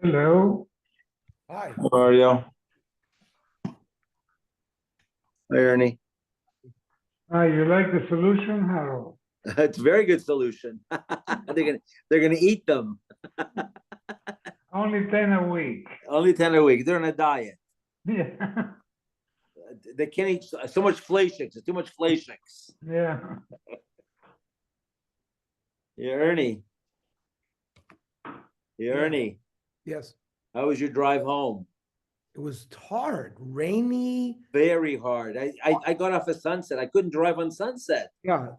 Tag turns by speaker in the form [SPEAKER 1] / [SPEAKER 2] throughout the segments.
[SPEAKER 1] Hello.
[SPEAKER 2] Hi.
[SPEAKER 3] How are you? Hi, Ernie.
[SPEAKER 1] You like the solution, Harold?
[SPEAKER 3] It's a very good solution. They're gonna eat them.
[SPEAKER 1] Only 10 a week.
[SPEAKER 3] Only 10 a week. They're on a diet.
[SPEAKER 1] Yeah.
[SPEAKER 3] They can't eat so much fleischiks. It's too much fleischiks.
[SPEAKER 1] Yeah.
[SPEAKER 3] Yeah, Ernie. Yeah, Ernie.
[SPEAKER 2] Yes,
[SPEAKER 3] How was your drive home?
[SPEAKER 2] it was hard, rainy.
[SPEAKER 3] Very hard. I got off at Sunset. I couldn't drive on Sunset.
[SPEAKER 2] Yeah,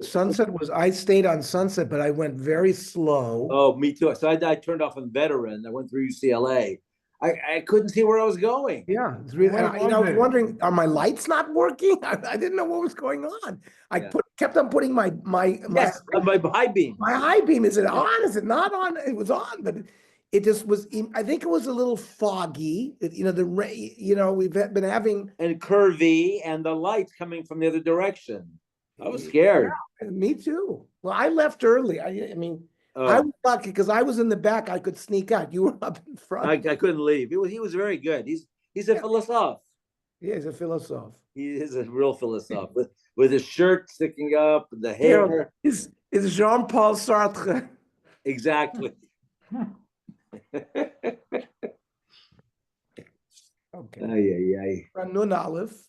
[SPEAKER 2] I stayed on Sunset, but I went very slow.
[SPEAKER 3] Oh, me too. So I turned off on Veteran. I went through UCLA. I couldn't see where I was going.
[SPEAKER 2] Yeah, it's really,
[SPEAKER 1] Where
[SPEAKER 2] I was
[SPEAKER 1] was it?
[SPEAKER 2] wondering, are my lights not working? I didn't know what was going on.
[SPEAKER 3] Yeah.
[SPEAKER 2] Kept on putting my
[SPEAKER 3] Yes, my high beam.
[SPEAKER 2] high beam. Is it on? Is it not on? It was on, but it just was. I think it was a little foggy. The rain. We've been having.
[SPEAKER 3] And curvy, and the lights coming from the other direction. I was scared.
[SPEAKER 2] Me too. Well, I left early. I mean. I was lucky because I was in the back. I could sneak out. You were up in front.
[SPEAKER 3] I couldn't leave. He was very good. He's a philosophe.
[SPEAKER 2] Yeah, he's a philosophe.
[SPEAKER 3] He is a real philosophe with his shirt sticking up, the hair.
[SPEAKER 2] Is Jean-Paul Sartre.
[SPEAKER 3] Exactly.
[SPEAKER 2] Okay. Nun Aleph.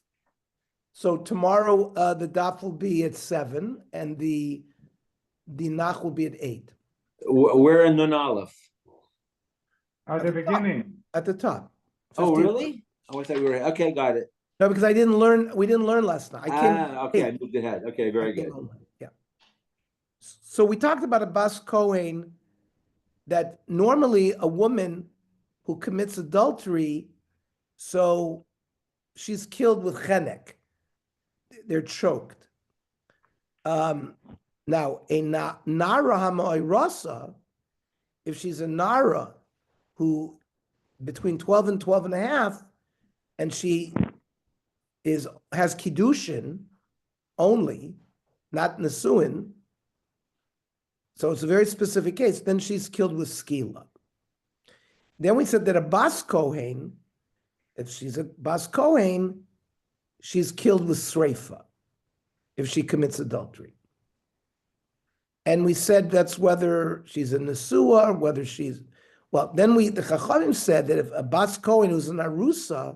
[SPEAKER 2] So tomorrow the daf will be at 7 and the nach will be at 8.
[SPEAKER 3] We're in Nun Aleph.
[SPEAKER 1] At the beginning.
[SPEAKER 2] At the top.
[SPEAKER 3] Oh, really? Oh, I thought we were. Okay, got it.
[SPEAKER 2] No, because we didn't learn last night.
[SPEAKER 3] Okay, I moved ahead. Okay, very good.
[SPEAKER 2] Yeah. So we talked about a Bas Kohen that normally a woman who commits adultery, so she's killed with chenek. They're choked. Now, a nara ha'moirasa, if she's a nara who between 12 and 12 and a half, and she has kiddushin only, not nesuin, so it's a very specific case, then she's killed with skila. Then we said that a bas kohen, if she's a bas kohen, she's killed with sreifa if she commits adultery. And we said that's whether she's a nesua or whether she's, well, then the Chachamim said that if a bas kohen who's an arusa,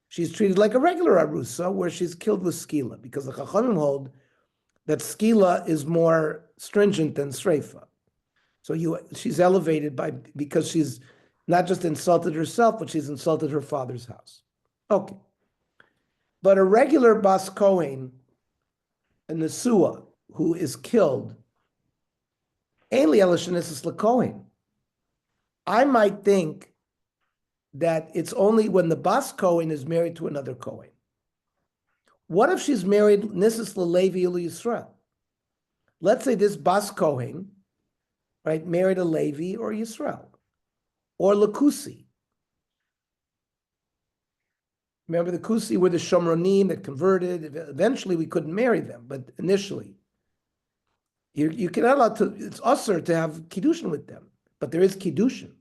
[SPEAKER 2] she's treated like a regular arusa where she's killed with skila, because the Chachamim hold that skila is more stringent than sreifa. So she's elevated because she's not just insulted herself, but she's insulted her father's house. Okay. But a regular bas kohen, a nesua, who is killed, I might think that it's only when the bas kohen is married to another kohen. What if she's married Nisis Levi Ulu Yisrael? Let's say this bas kohen, right, married a Levi or Yisrael, or Lakusi. Remember the Kusi were the Shomronim that converted. Eventually, we couldn't marry them, but initially, you cannot allow to. It's usher to have kiddushin with them, but there is kiddushin.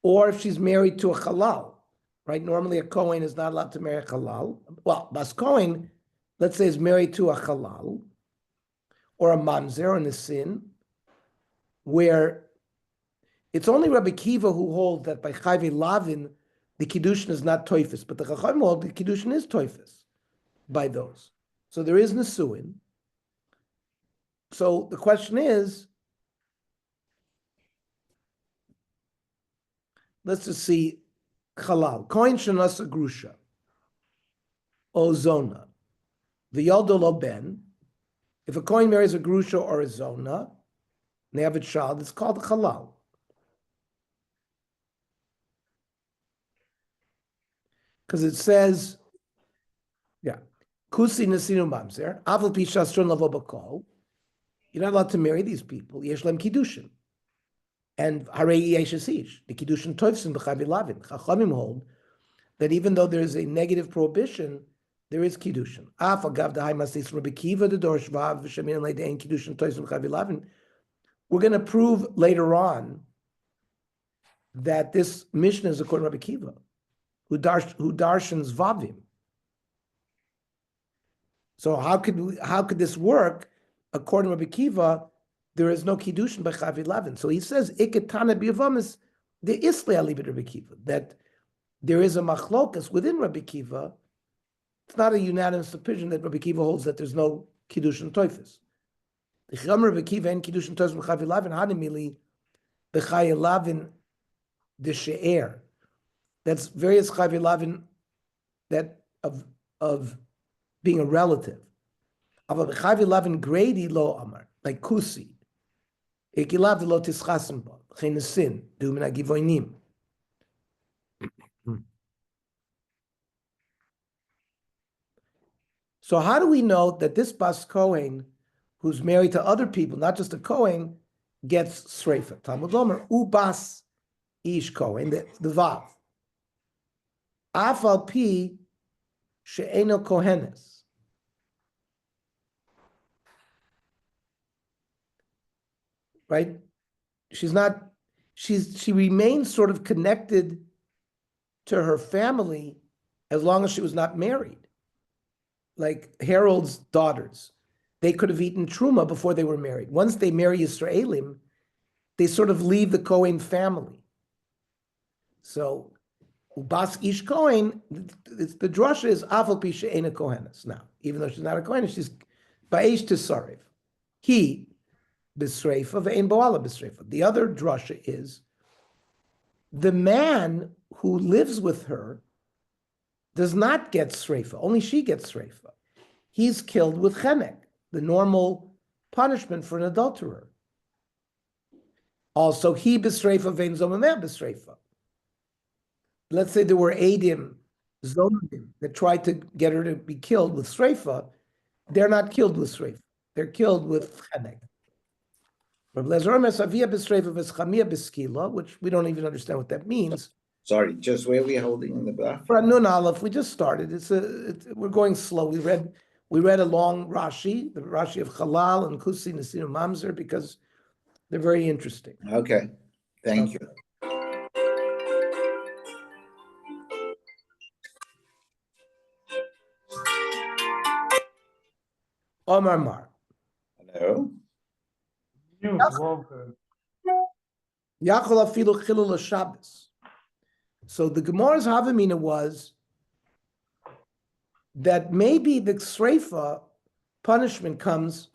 [SPEAKER 2] Or if she's married to a halal, right? Normally, a kohen is not allowed to marry a halal. Well, bas kohen, let's say, is married to a halal or a mamzer in the sin, where it's only Rabbi Kiva who holds that by Chayve Lavin, the Kiddushin is not Toifus, but the Chacham hold the Kiddushin is Toifus by those. So there is Nesuin. So the question is, let's just see Halal. Kohen Shanasa Grusha, Ozona, the Yaldolo Ben. If a Kohen marries a Grusha or a Zona, and they have a child, it's called a Halal. Because it says, yeah, Kusi Nasinu Mamzer, Aval Pishastron Lavobakol. You're not allowed to marry these people. Yeshlem Kiddushin. And Harei Yeshasish, the Kiddushin Toivsin B'Chavi Lavin. Chachamim hold that even though there's a negative prohibition, There is kiddushin. Af agav the high mastis Rabbi Kiva the dorsh vav v'shemin le'dein kiddushin toisum chavilavin. We're going to prove later on that this Mishnah is according to Rabbi Kiva, who darshans vavim. So how could this work? According to Rabbi Kiva, there is no kiddushin by chavilavin. So he says iketana biavamis the isle alibit Rabbi Kiva, that there is a machlokas within Rabbi Kiva. It's not a unanimous opinion that Rabbi Kiva holds that there's no kiddushin toifus. The chum Rabbi Kiva and kiddushin toifus b'chavilavin hanimili b'chayilavin the she'er. That's various chavilavin that of being a relative. But b'chavilavin grady lo amar, like kusi. Ikilav lo tischasim ba chenesin du min agivoinim. So how do we know that this Bas Kohen, who's married to other people, not just a Kohen, gets Sreifa? Talmud Lomer, U Bas Ish Kohen, the Vav. Afal Pi She'eno Kohenes. Right? She remains sort of connected to her family as long as she was not married. Like Harold's daughters, they could have eaten truma before they were married. Once they marry Yisraelim, they sort of leave the Kohen family. So, Ubas Ish Kohen, the drasha is Afal Pi She'ena Kohenes. Now, even though she's not a Kohen, she's Ba'esh Tesarev. He, B'Sreifa, Ve'en Bo'ala B'Sreifa. The other drasha is the man who lives with her does not get Sreifa, only she gets Sreifa. He's killed with chenek, the normal punishment for an adulterer. Also, he b'sreifa vein zomameh b'sreifa. Let's say there were Adim, Zomim, that tried to get her to be killed with Sreifa. They're not killed with Sreifa. They're killed with chenek. Which we don't even understand what that means.
[SPEAKER 4] Sorry, just where we holding in the back?
[SPEAKER 2] For Nun Aleph, we just started. We're going slow. We read a long Rashi, the Rashi of Chalal and Kusi Nesinu Mamzer, because they're very interesting.
[SPEAKER 4] Okay, thank you.
[SPEAKER 2] Omar Mar.
[SPEAKER 4] Hello?
[SPEAKER 1] News, Walter.
[SPEAKER 2] Yachol afilu chilul Shabbos. So the Gemara's Havamina was that maybe the Sreifa punishment comes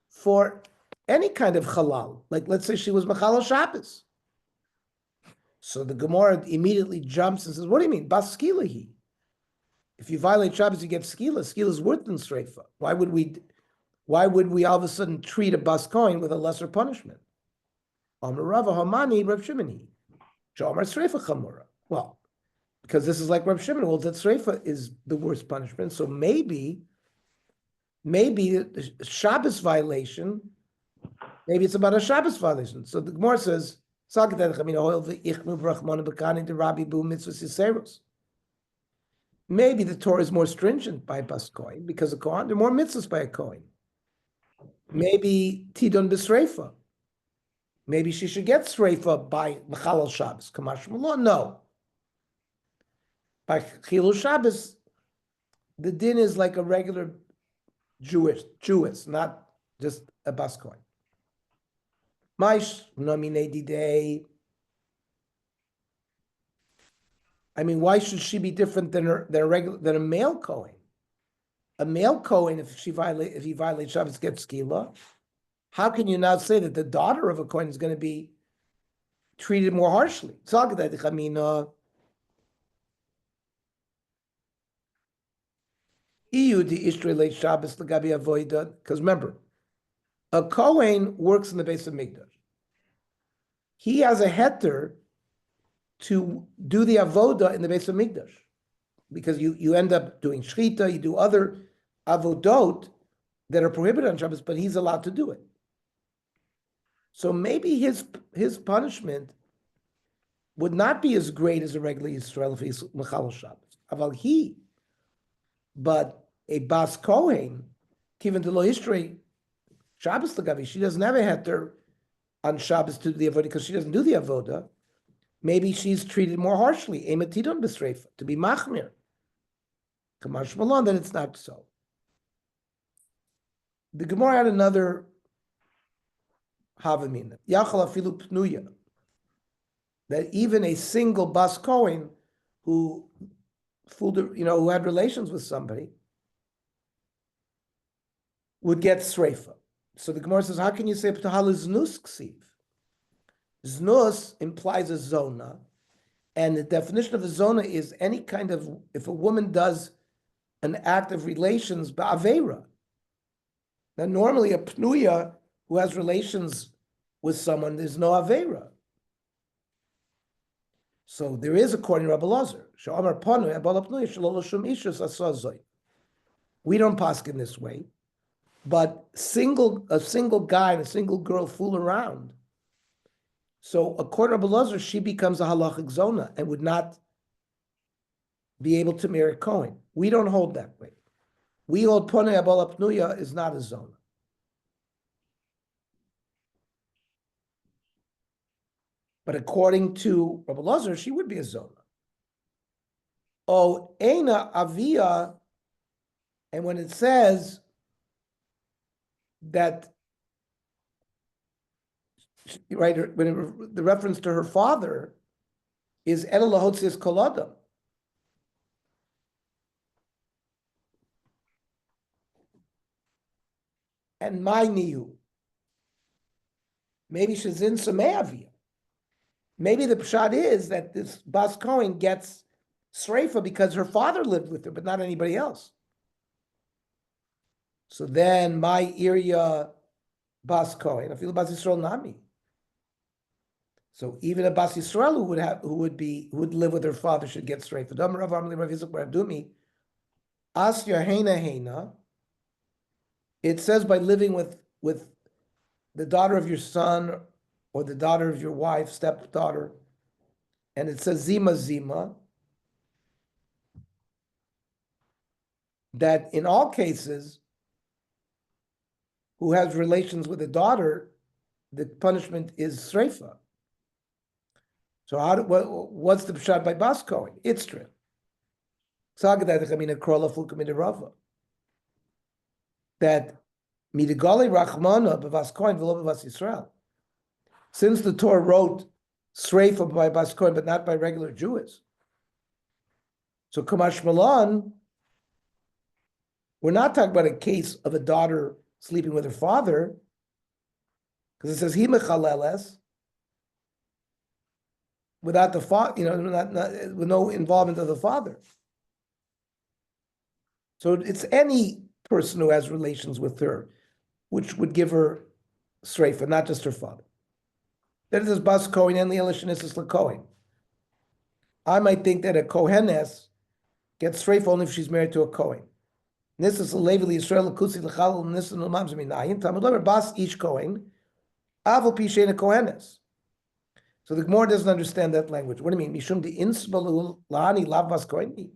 [SPEAKER 2] for any kind of halal. Like, let's say she was Machal Shabbos. So the Gemara immediately jumps and says, what do you mean? Bas skilahi. If you violate Shabbos, you get skila. Skila is worse than Sreifa. Why would we all of a sudden treat a Bas Kohen with a lesser punishment? Amar Rava Hamani Rav Shimoni. Shomar Sreifa Chamura. Well, because this is like Rav Shimon, well, that Sreifa is the worst punishment. So maybe the Shabbos violation, maybe it's about a Shabbos violation. So the Gemara says, maybe the Torah is more stringent by Bas Kohen because of Kohen. There are more mitzvahs by a Kohen. Maybe Tidon B'Sreifa. Maybe she should get Sreifa by Machal Shabbos. Kamash Malon, no. By Chilul Shabbos, the din is like a regular Jewish, not just a Bas Kohen. Maish nomine didei. I mean, why should she be different than a male Kohen? A male Kohen, if he violates Shabbos, gets skila. How can you now say that the daughter of a Kohen is going to be treated more harshly? Because remember, a Kohen works in the base of Mikdash. He has a heter to do the avoda in the base of Mikdash, because you end up doing shchita, you do other avodot that are prohibited on Shabbos, but he's allowed to do it. So maybe his punishment would not be as great as a regular Yisrael if he's Machal Shabbos. Aval he, But a Bas Kohen, given to lo history, Shabbos Lagavi, she doesn't have a heter on Shabbos to do the avoda because she doesn't do the avoda. Maybe she's treated more harshly, ematidon b'sreifa, to be machmir. Kamash Malon, that it's not so. The Gemara had another havamina. Yachal afilu pnuya. That even a single Bas Kohen who fooled, who had relations with somebody would get sreifa. So the Gemara says, how can you say p'tahal znus ksiv? Znus implies a zona, and the definition of a zona is any kind of, if a woman does an act of relations ba'avera. Now normally a pnuya who has relations with someone, there's no avera. So there is, according to Rabbi Lazar, we don't paskin this way, but a single guy and a single girl fool around. So according to Rabbi Lazar, she becomes a halachic zona and would not be able to marry Cohen. We don't hold that way. We hold ponei abala pnuya is not a zona. But according to Rabbi Lazar, she would be a zona. Oh, Eina Avia, and when it says that, right, when the reference to her father is Ela Lahotzias Koladam. And my niyu. Maybe she's in Sameavia. Maybe the pshat is that this Bas Kohen gets sreifa because her father lived with her, but not anybody else. So then my area Bas Kohen, I feel Bas Yisrael Nami. So even a Bas Yisrael who would live with her father should get sreifa. Asya Heina. It says by living with the daughter of your son or the daughter of your wife, stepdaughter, and it says Zima, that in all cases, who has relations with a daughter, the punishment is sreifa. So what's the pshat by Bas Kohen? It's true. That midigali rachmana b'Bas Kohen v'lo b'Bas Yisrael. Since the Torah wrote sreifa by Bas Kohen, but not by regular Jews. So Kamash Malan, we're not talking about a case of a daughter sleeping with her father, because it says he mechaleles without the father, with no involvement of the father. So it's any person who has relations with her, which would give her sreifa, not just her father. Then it says Bas Kohen and Lielishinisis LaKohen. I might think that a Kohenes gets sreifa only if she's married to a Kohen. Nisas Levi Yisrael Kusi L'Chalal Nisas L'Mamz Minayin Talmud Lemer Bas Ish Kohen Avol Pishen Kohenes. So the Gemara doesn't understand that language. What do you mean? Mishum de Insbalu Lani Lav Bas Kohen.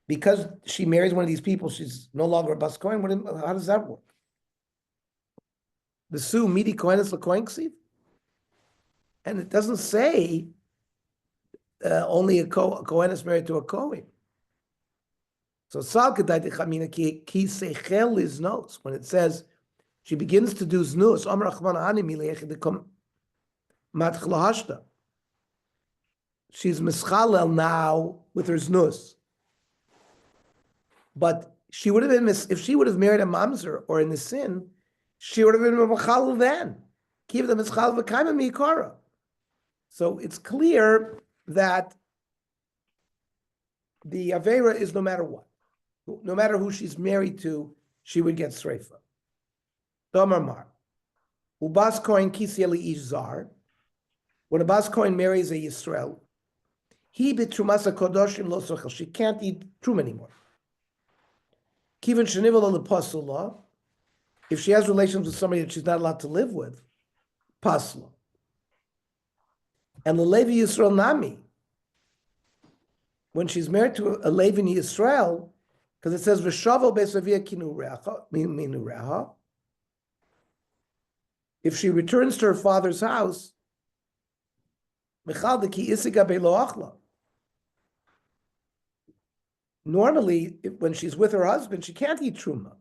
[SPEAKER 2] Because she marries one of these people, she's no longer a Bas Kohen. How does that work? The Su Midi Kohenes LaKohen Ksiv? And it doesn't say only a Kohen is married to a Kohen. So is notes when it says she begins to do znus. She's mischalel now with her znus, but she would have been if she would have married a mamzer or in the sin, she would have been mischalel then. Keep the mischal v'kaima miikara. So it's clear that the avera is no matter what. No matter who she's married to, she would get sreifa. Domar Mar. Ubas Kohen kisieli ish zar. When a Bas Kohen marries a Yisrael, he betrumasa kodoshim lo sochel. She can't eat trum anymore. Kivan shenivel lepasula. If she has relations with somebody that she's not allowed to live with, pasla. And the Levi Yisrael Nami, when she's married to a Levi Yisrael, Because it says v'shavel be'savia minureha. If she returns to her father's house, normally, when she's with her husband, she can't eat truma.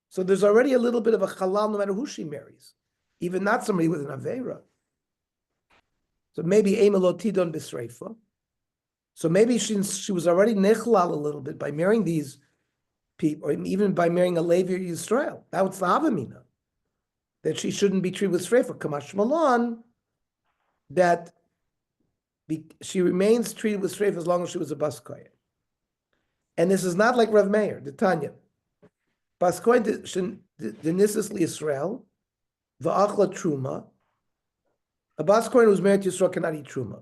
[SPEAKER 2] So there's already a little bit of a halal no matter who she marries, even not somebody with an avera. So maybe emelotidon bisreifa. So maybe she was already nichlal a little bit by marrying these people, or even by marrying a Levi or Yisrael. That was the Havamina, that she shouldn't be treated with Sreifa. Kamash Malon, that she remains treated with Sreifa as long as she was a Bas Kohen. And this is not like Rav Meir, the Tanya. Bas Kohen Denisis Yisrael, Va'achla Truma. A Bas Kohen who's married to Yisrael cannot eat Truma.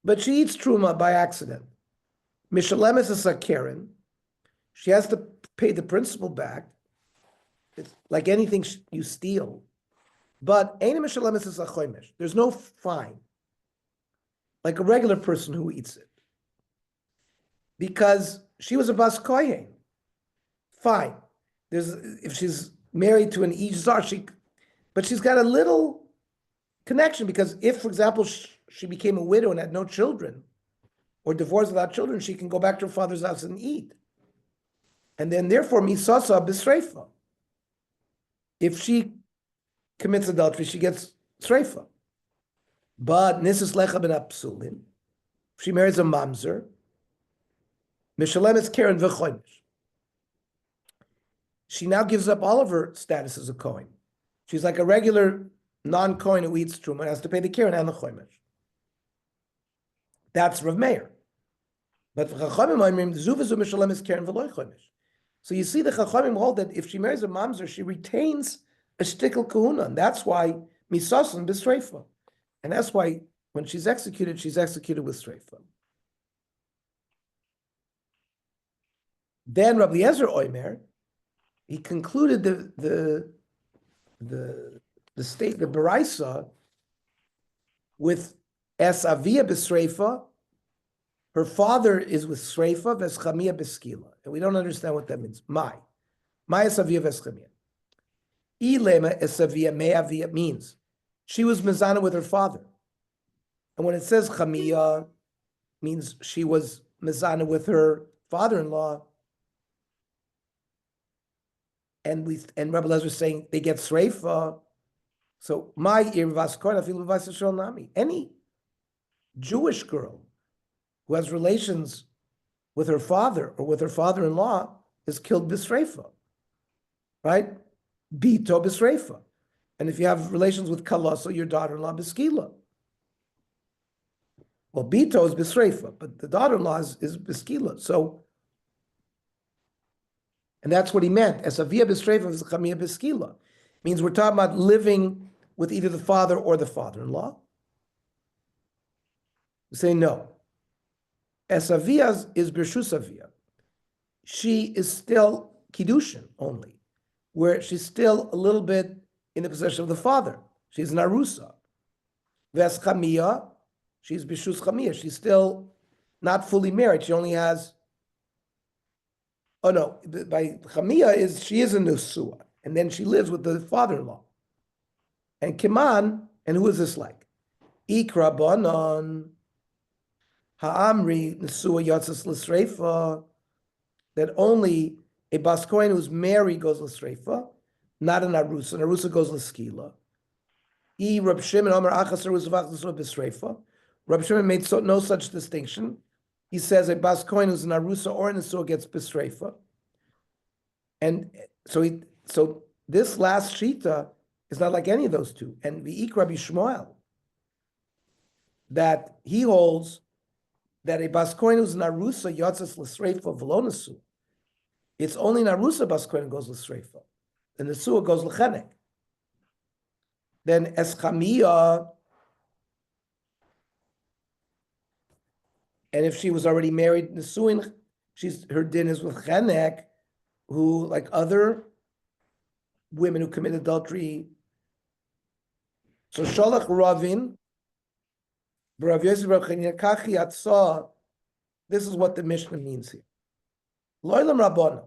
[SPEAKER 2] But she eats Truma by accident. Mishalemes is a Karen. She has to pay the principal back. It's like anything you steal. But Ein Mishalemes is a Chomesh. There's no fine. Like a regular person who eats it. Because she was a Bas Kohen. Fine. If she's married to an Ish Zar, but she's got a little connection, because if, for example, she became a widow and had no children, or divorced without children, she can go back to her father's house and eat. And then therefore, misasa b'sreifa. If she commits adultery, she gets sreifa. But nisus lecha ben apsulim, if she marries a mamzer, mishalemes keren v'choimish. She now gives up all of her status as a Kohen. She's like a regular non-Kohen who eats truma and has to pay the keren and the choimish. That's Rav Meir. But Chachamim zuvazu mishalemes keren v'loy choimish. So you see, the Chachamim hold that if she marries a mamzer, she retains a shtickle kahuna, and that's why misasan b'sreifa, and that's why when she's executed with sreifa. Then Rabbi Eliezer Oimer, he concluded the Baraisa with es avia b'sreifa. Her father is with sreifa v'eschamia b'skila, and we don't understand what that means. My es avia v'eschamia. Ilema es avia me avia means she was mezana with her father, and when it says chamia, means she was mezana with her father-in-law. And Rabbi Eliezer is saying they get sreifa. So my nami. Any Jewish girl who has relations with her father or with her father-in-law is killed b'sreifa, right? Bito b'sreifa. And if you have relations with kalaso, your daughter-in-law b'skila. Well, bito is b'sreifa, but the daughter-in-law is b'skila. So. And that's what he meant. As avia b'sreifa is chamia b'skila. Means we're talking about living with either the father or the father-in-law. We say no. As avia is b'rshus avia. She is still kiddushin only, where she's still a little bit in the possession of the father. She's an arusa. Ves chamia, she's b'rshus chamia. She's still not fully married. She only has. Oh no, by Chamia she is a Nusua, and then she lives with the father-in-law. And Kiman, and who is this like? Ikra Banon Ha'amri Nusua Yatzas L'Sreifa, that only a Bas Kohen who's married goes L'Sreifa, not an Arusa. An Arusa goes L'Skila. Reb Shimon Omer Achas Arusa V'Achas B'Sreifa. Reb Shimon made no such distinction. He says a Bas Kohen who's an Arusa or an Asur gets B'Sreifa. And so this last Shita is not like any of those two. And the Rabbi Shmuel, that he holds that a Bas Kohen who's an Arusa Yotzes L'Sreifa V'lo Nesu. It's only an Arusa Bas Kohen goes L'Sreifa. And the Nesua goes L'Chenek. Then Eschamiyah, and if she was already married, Nesuin, her din is with Chenek, who, like other women who commit adultery. So Sholach Ravin, Rav Yosef Bar Chanina Kachi Atzah this is what the Mishnah means here. Loilam Rabbana.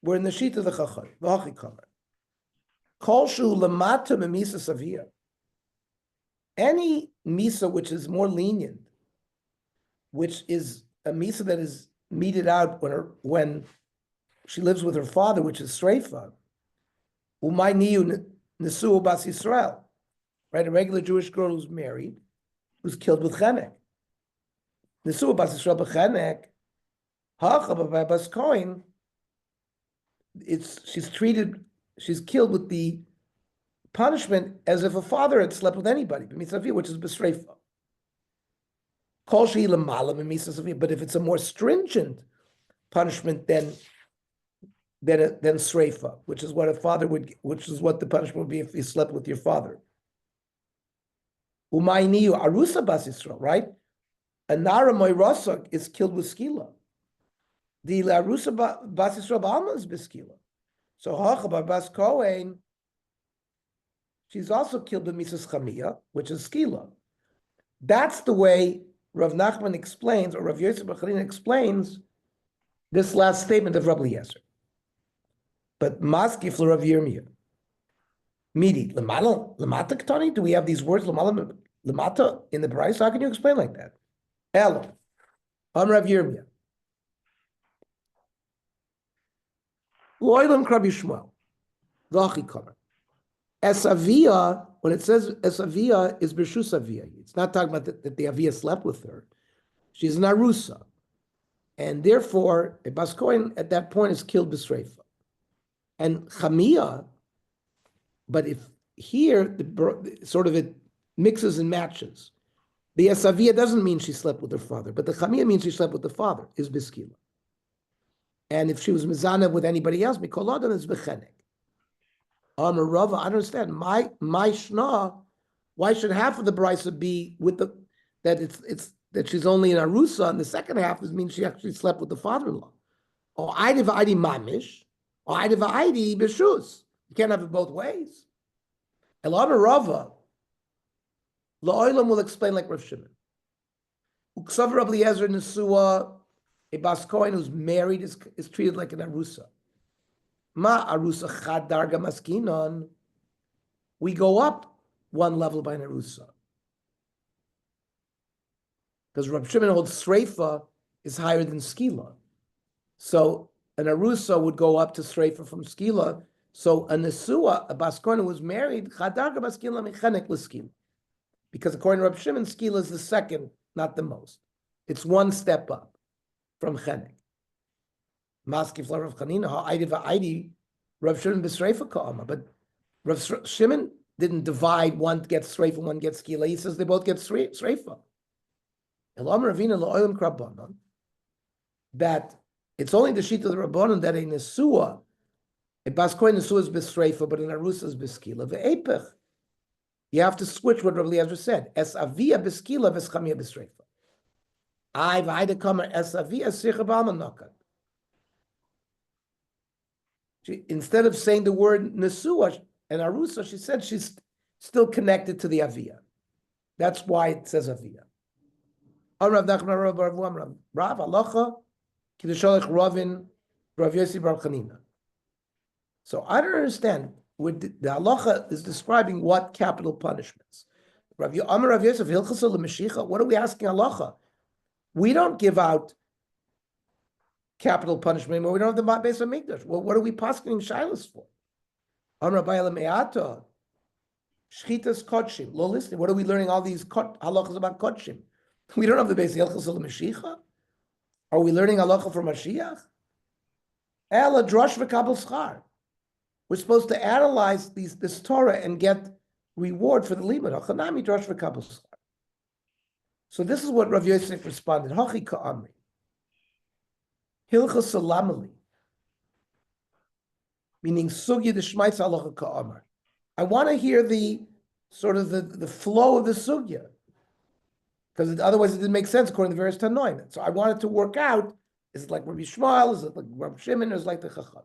[SPEAKER 2] We're in the sheet of the Chachar. V'hachi Kamer. Kol shu lamata memisa savia. Any misa which is more lenient, which is a misa that is meted out when she lives with her father, which is streifa. Umay niyu nesu bas Yisrael. Right, a regular Jewish girl who's married, who's killed with chenek. Nesu bas Yisrael b'chenek. Hacha bas kohen. She's killed with the punishment as if a father had slept with anybody, which is b'sreifa. Kol shehi lamala b'misavia. But if it's a more stringent punishment than sreifa, which is what a father which is what the punishment would be if you slept with your father. Umayniyu arusa bas Yisrael, right? A nara moirasak is killed with skila. The arusa bas Yisrael b'alma is b'skila. So hacha bas kohen, she's also killed with misas chamia, which is skila. That's the way Rav Nachman explains, or Rav Yosef Bacharina explains this last statement of Rabbi Eliezer. But maskif Rav Yirmiyah. Midi, lamata ketani? Do we have these words, lamata, in the Bryce? How can you explain like that? Elo, Rav Yirmiyah. Loilam Krab Yishmael, V'achi Kamer. Esavia, when it says Esavia, is Bershus Avia. It's not talking about that the Avia slept with her. She's an Arusa. And therefore, a Bas Kohen at that point is killed B'sreifa. And Chamia, but if here, it mixes and matches. The Esavia doesn't mean she slept with her father, but the Chamia means she slept with the father, is Biskila. And if she was Mizana with anybody else, Mikoladan is Bechenek. Rava, I don't understand. My Shna, why should half of the brisa be with that she's only in Arusa, and the second half means she actually slept with the father-in-law? Or Aidi v'Aidi mamish, or Aidi v'Aidi b'shus. You can't have it both ways. Elam Rava, La'olam will explain like Rav Shimon. Uksav Rabbi Eliezer Nesua, a Bas Kohen who's married is treated like an Arusa. Ma Arusa Chad Darga Maskinon. We go up one level by an Arusa. Because Rav Shimon holds Sreifa is higher than Skila. So an Arusa would go up to Sreifa from Skila. So a Nesua, a Bas Kohen who was married, Chad Darga Maskila Mechanek L'Skila. Because according to Rav Shimon, Skila is the second, not the most. It's one step up from Chenek. Maskif la Rav Chanina, ha'aydi va'aydi, Rav Shimon b'sreifa ka'ama. But Rav Shimon didn't divide, one gets sreifa, one gets skila. He says they both get sreifa. Elam Ravina la'olam krabanon, that it's only the sheet of the Rabbanon that a Nesua, a Bas Kohen Nesua is b'sreifa, but an Arusa is b'skila. Ve'epech. You have to switch what Rav Eliezer said. Es avia b'skila v'schamia b'sreifa. I v'ayda kamer es avia sicha b'alma nakat. Instead of saying the word Nesua and Arusa, she said she's still connected to the Avia. That's why it says Avia. Rav Alacha, Kidushalech Ravin, Rav Yossi Bar Chanina. So I don't understand. The Halacha is describing what capital punishments. Rav Yosef, Hilchasa L'Mashicha, what are we asking Halacha? We don't give out capital punishment anymore. We don't have the Beis HaMikdash. Well, what are we posking shilas for? Shchitas kodshim. Lo listening. What are we learning all these halachas about kodshim? We don't have the Beis Hilchos L'Mashiach. Are we learning halacha from Mashiach? Ela drosh v'kabel schar. We're supposed to analyze this Torah and get reward for the limud. Hachanami drosh v'kabel schar. So this is what Rav Yosef responded. Hachi ka'amri. Hilchas Salamali, meaning Sugya D'Shmaitz Halacha Ka'amar. I want to hear the flow of the Sugya, because otherwise it didn't make sense according to the various Tanoim. So I wanted to work out, is it like Rabbi Shmuel, is it like Rabbi Shimon, or is it like the Chacham?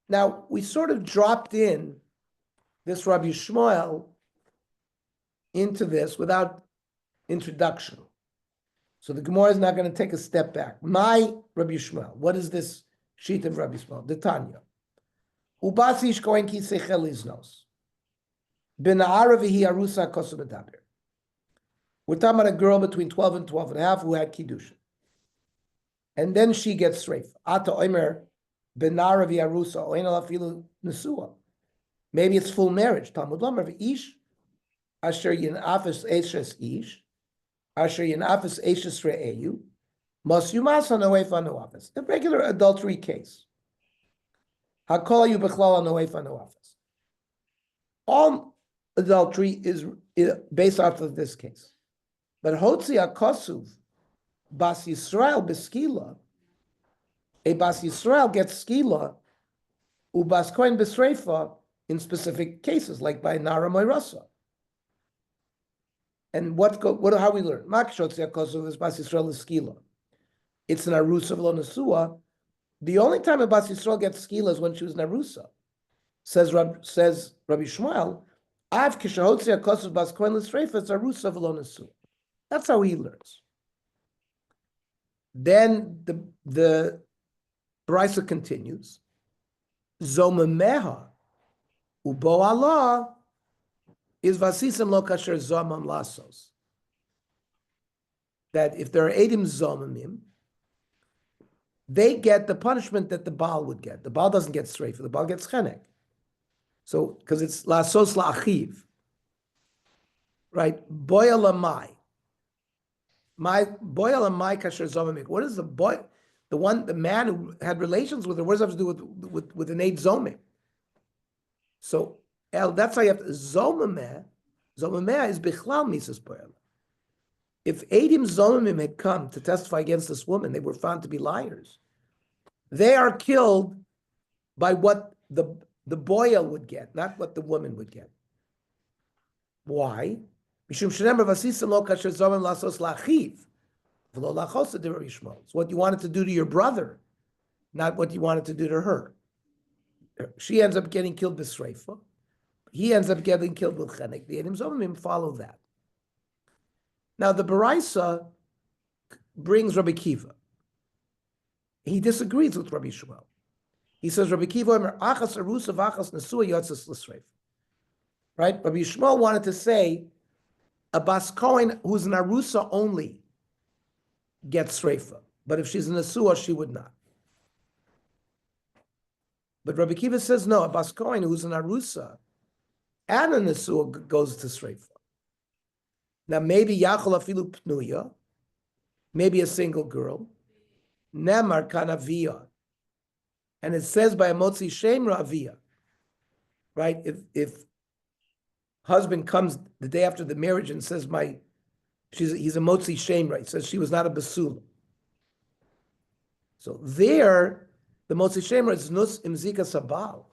[SPEAKER 2] Now, we sort of dropped in this Rabbi Shmuel into this without introduction. So the Gemara is not going to take a step back. My Rabbi Yishmael, what is this sheet of Rabbi Yishmael? The Tanya. Ubasish kohen ki sechel iznos. B'na'ara v'hi arusa kosu medaber. We're talking about a girl between 12 and 12 and a half who had kiddushin. And then she gets streif. Ata omer b'na'ara v'hi arusa oin alafilu nesua. Maybe it's full marriage. Talmud Lomer v'ish asher yinafis eshes ish asher yinafis eshes re'eyu mas yumas hanoefa noafis. A regular adultery case. Hakol you bechlal hanoefa noafis. All adultery is based off of this case. But Hotzi HaKosuv, Bas Yisrael beskila, a Bas Yisrael gets skila, Ubas Kohen besreifa in specific cases, like by Nara Moirasa. And how we learn? Mak Hotzi HaKosuv is Bas Yisrael is skila. It's an Arusa v'lo Nesua. The only time a Bas Yisrael gets skila is when she was an Arusa. Says Rabbi Shmuel, Av Kishahotzi HaKosuv Bas Kohen L'Sreifa, it's Arusa v'lo Nesua. That's how he learns. Then the Brisa continues. Zomameha ubo Allah is vasisam lo kasher zomam lasos. That if there are edim zomamim, they get the punishment that the Baal would get. The Baal doesn't get streifa, the Baal gets chenek. So, because it's lasos la'achiv. Right? Boya lamai. My boy my kasher zomamik. What is the boy? The man who had relations with her. What does that have to do with an aid zomim? So that's how you have to zomameh. Zomameh is bichlal misas boyel. If Adim zomamim had come to testify against this woman, they were found to be liars. They are killed by what the boyel would get, not what the woman would get. Why? It's what you wanted to do to your brother, not what you wanted to do to her. She ends up getting killed with Sreifa. He ends up getting killed with Chenek. The Edim Zomim follow that. Now the Baraisa brings Rabbi Kiva. He disagrees with Rabbi Shmuel. He says Rabbi Kiva, achas arusa v'achas nesua yotzes l'sreifa. Right? Rabbi Shmuel wanted to say a Bas Kohen who's an Arusa only gets Sreifa. But if she's an Nesua, she would not. But Rabbi Kiva says, no, a Bas Kohen who's an Arusa and a Nesua goes to Sreifa. Now maybe Yachol Afilu Pnuya, maybe a single girl, Nemar Kanavia. And it says by a Motzi Shem Ravia, right? If husband comes the day after the marriage and says, he's a motzi shem, right? Says she was not a basula. So there, the motzi shem is nus imzika sabal.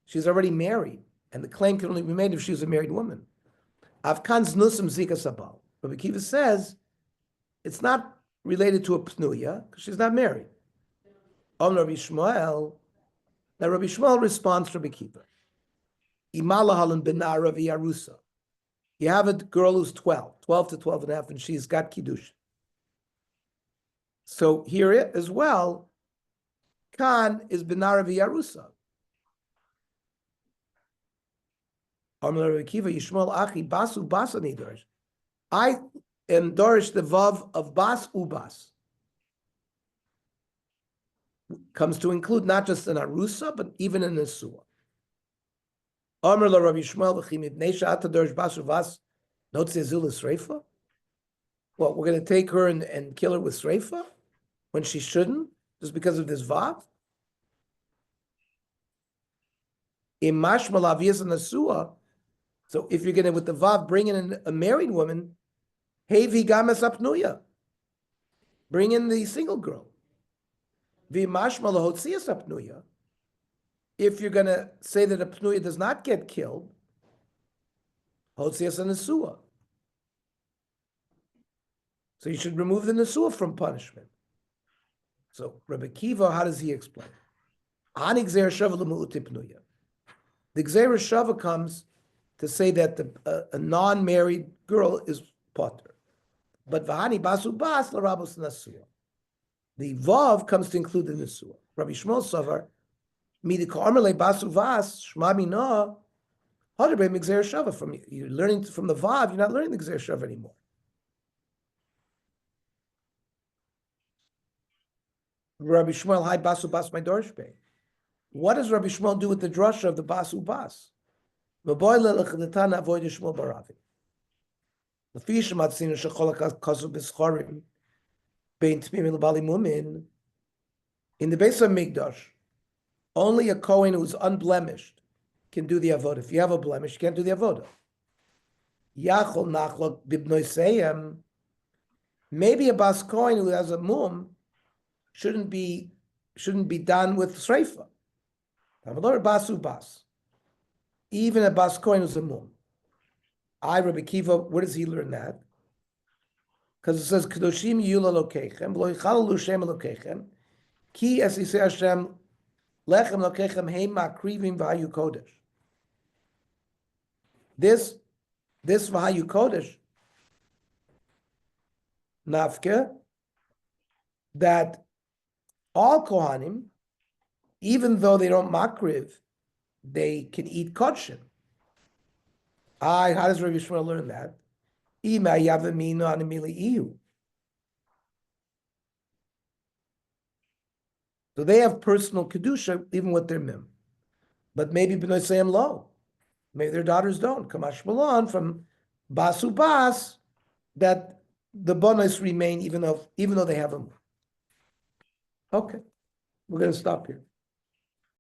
[SPEAKER 2] She's already married, and the claim can only be made if she was a married woman. Avkan's nus imzika sabal. Rabbi Kiva says it's not related to a pnuya because she's not married. On Rabbi Shmuel, now Rabbi Shmuel responds to Rabbi Kiva. You have a girl who's 12 to 12 and a half, and she's got kiddush. So here as well, Khan is Benara v'Yarusa. I am Dorish the Vav of Bas Ubas. Comes to include not just an Arusa, but even an Nesua. Amr la Rabbi Shmuel v'chimid neisha atadorsh basu vas notze zul sreifa. Well, we're going to take her and kill her with sreifa when she shouldn't, just because of this vav. Imash malavias and nasua. So if you're going to with the vav bring in a married woman, hevi gamas apnuya. Bring in the single girl. V'imash malahotzias apnuya. If you're going to say that a pnuya does not get killed, hotzias and nesua. So you should remove the nesua from punishment. So Rabbi Kiva, how does he explain? The Gzeira Shava comes to say that a non-married girl is potter. But v'hani basu bas l'rabos nasua. The vav comes to include the nesua. Rabbi Shmuel Savar, midi ka'armele basu vas shma mina hadarbe migzer shava. From you're learning from the vav, you're not learning the gzer shava anymore. Rabbi Shmuel hai basu bas my dorshbe. What does Rabbi Shmuel do with the drasha of the basu bas? M'boy le'lechatana avoid Shmuel baravi. L'fi shematzinu shechol kasu b'schorim bein tmim l'bali mumin. In the base of Migdash, only a Kohen who's unblemished can do the avodah. If you have a blemish, you can't do the avodah. Yachol nachlok bibnoiseyem. Maybe a bas Kohen who has a mum shouldn't be done with sreifa. Avalor basu bas. Even a bas Kohen who's a mum. Rabbi Kiva, where does he learn that? Because it says Kedoshim yula lokeichem v'lo yichalalu shem lokeichem ki es yisei Hashem lechem lokeichem heim makrivim v'hayu kodesh. This v'hayu kodesh nafke, that all kohanim, even though they don't makriv, they can eat kodshim. How does Rabbi Shmuel learn that? So they have personal kedusha even with their mim, but maybe b'nai sayim lo. Maybe their daughters don't. Kamash Malon from basu bas, that the bonos remain even though they have them. Okay, we're going to stop here.